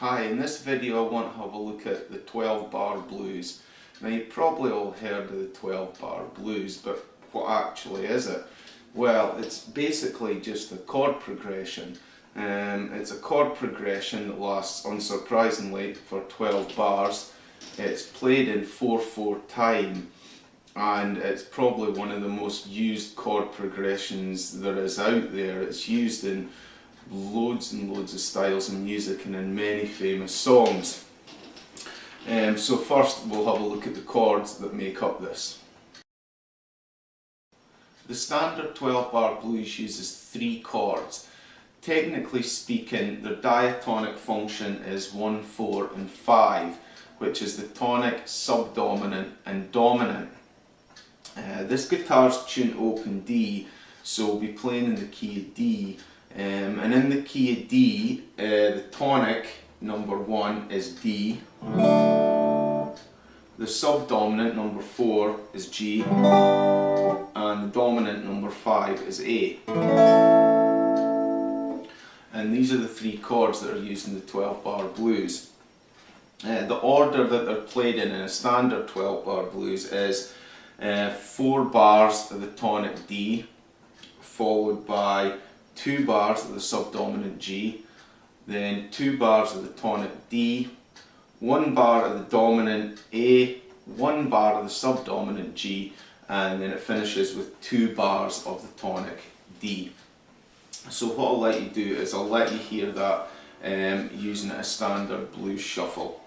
Hi, in this video I want to have a look at the 12 bar blues. Now you've probably all heard of the 12 bar blues, but what actually is it? Well, it's basically just a chord progression. It's a chord progression that lasts, unsurprisingly, for 12 bars. It's played in 4/4 time, and it's probably one of the most used chord progressions there is out there. It's used in loads and loads of styles of music and in many famous songs. So first we'll have a look at the chords that make up this. The standard 12 bar blues uses 3 chords. Technically speaking, their diatonic function is 1, 4 and 5, which is the tonic, subdominant and dominant. This guitar's tuned open D, so we'll be playing in the key of D. And in the key of D, the tonic, number 1, is D. The subdominant, number 4, is G. And the dominant, number 5, is A. And these are the 3 chords that are used in the 12 bar blues. The order that they're played in a standard 12 bar blues is 4 bars of the tonic D, followed by 2 bars of the subdominant G, then 2 bars of the tonic D, 1 bar of the dominant A, 1 bar of the subdominant G, and then it finishes with 2 bars of the tonic D. So what I'll let you do is I'll let you hear that using a standard blues shuffle.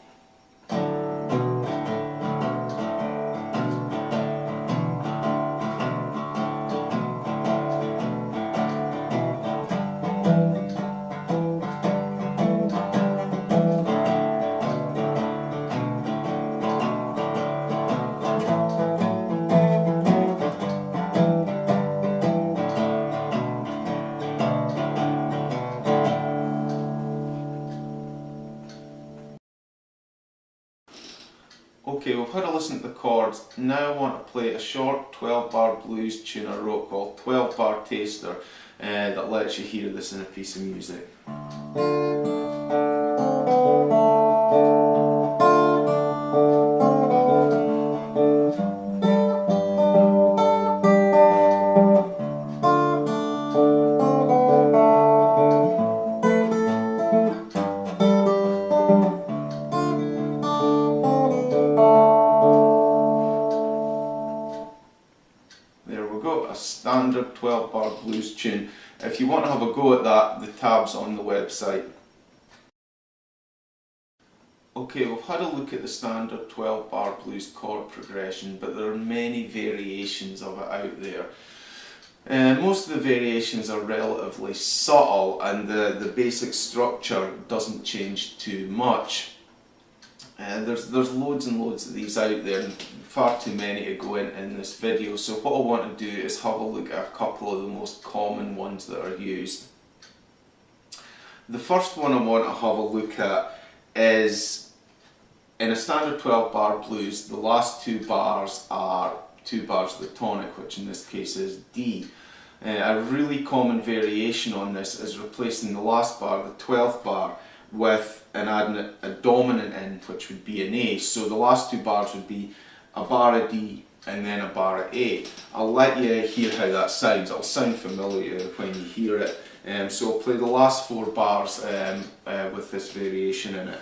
Okay, we've had a listen at the chords. Now I want to play a short 12 bar blues tune I wrote called 12 Bar Taster that lets you hear this in a piece of music. A standard 12 bar blues tune. If you want to have a go at that, the tab's on the website. Okay, we've had a look at the standard 12 bar blues chord progression, but there are many variations of it out there. Most of the variations are relatively subtle and the basic structure doesn't change too much. There's loads and loads of these out there, and far too many to go in this video, so what I want to do is have a look at a couple of the most common ones that are used. The first one I want to have a look at is, in a standard 12 bar blues, the last 2 bars are 2 bars of the tonic, which in this case is D. A really common variation on this is replacing the last bar, the 12th bar, with and adding a dominant in, which would be an A. So the last 2 bars would be a bar of D and then a bar of A. I'll let you hear how that sounds. It'll sound familiar when you hear it. So I'll play the last 4 bars with this variation in it.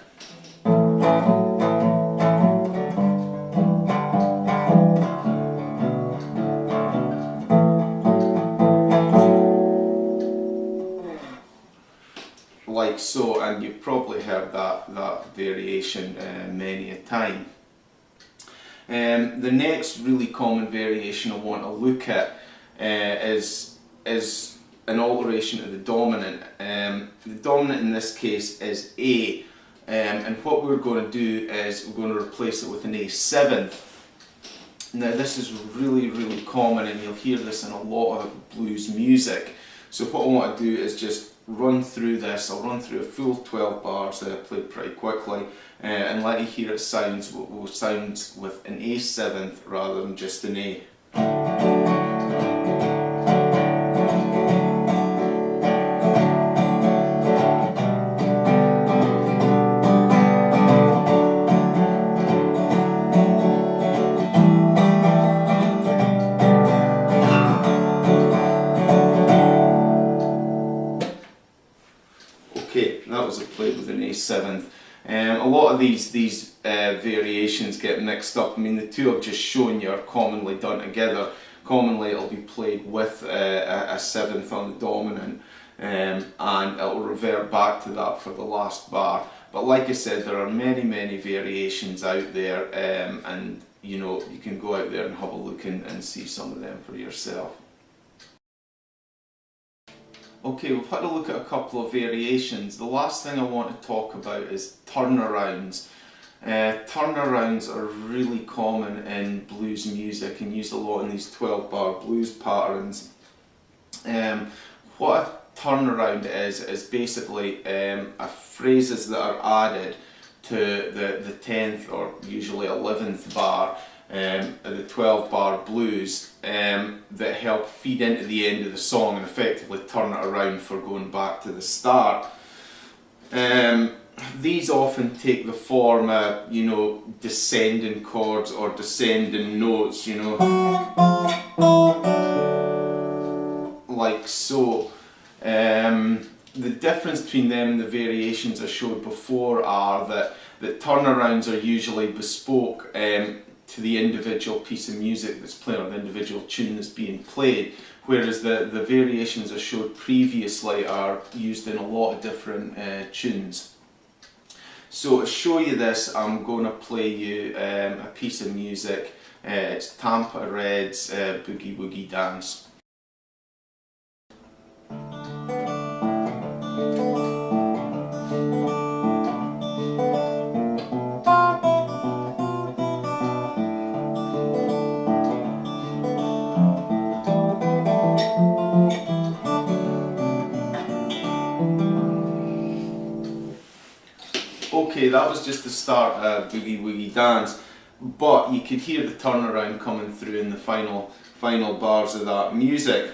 Like so, and you've probably heard that variation many a time. The next really common variation I want to look at is an alteration of the dominant. The dominant in this case is A, and what we're going to do is we're going to replace it with an A7. Now this is really common, and you'll hear this in a lot of blues music. So what I want to do is just run through this. I'll run through a full 12 bars played pretty quickly and let you hear it sounds with an A7 rather than just an A. chords are played with an A7. A lot of these variations get mixed up. I mean, the two I've just shown you are commonly done together. Commonly it'll be played with a seventh on the dominant, and it'll revert back to that for the last bar. But like I said, there are many variations out there, and you know, you can go out there and have a look and see some of them for yourself. Okay, we've had a look at a couple of variations. The last thing I want to talk about is turnarounds. Turnarounds are really common in blues music and used a lot in these 12-bar blues patterns. What a turnaround is basically phrases that are added to the 10th or usually 11th bar of the 12-bar blues that help feed into the end of the song and effectively turn it around for going back to the start. These often take the form of, you know, descending chords or descending notes, you know, like so. The difference between them and the variations I showed before are that turnarounds are usually bespoke to the individual piece of music that's playing, or the individual tune that's being played, whereas the variations I showed previously are used in a lot of different tunes. So to show you this, I'm going to play you a piece of music. It's Tampa Red's Boogie Woogie Dance. Okay, that was just the start of Boogie Woogie Dance, but you could hear the turnaround coming through in the final bars of that music.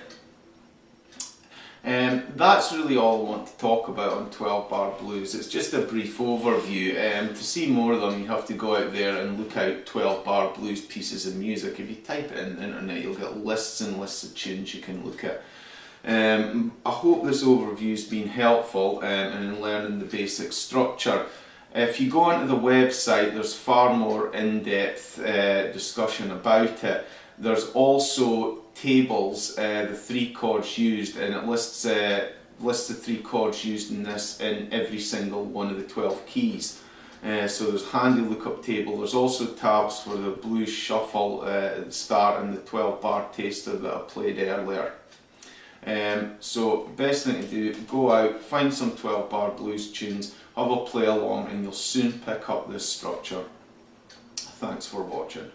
That's really all I want to talk about on 12-bar blues. It's just a brief overview. To see more of them, you have to go out there and look out 12-bar blues pieces of music. If you type it in the internet, you'll get lists and lists of tunes you can look at. I hope this overview's been helpful in learning the basic structure. If you go onto the website, there's far more in-depth discussion about it. There's also tables, the 3 chords used, and it lists the 3 chords used in this in every single one of the 12 keys. So there's a handy look-up table. There's also tabs for the blues shuffle at the start and the 12-bar taster that I played earlier. So best thing to do, go out, find some 12-bar blues tunes, have a play along, and you'll soon pick up this structure. Thanks for watching.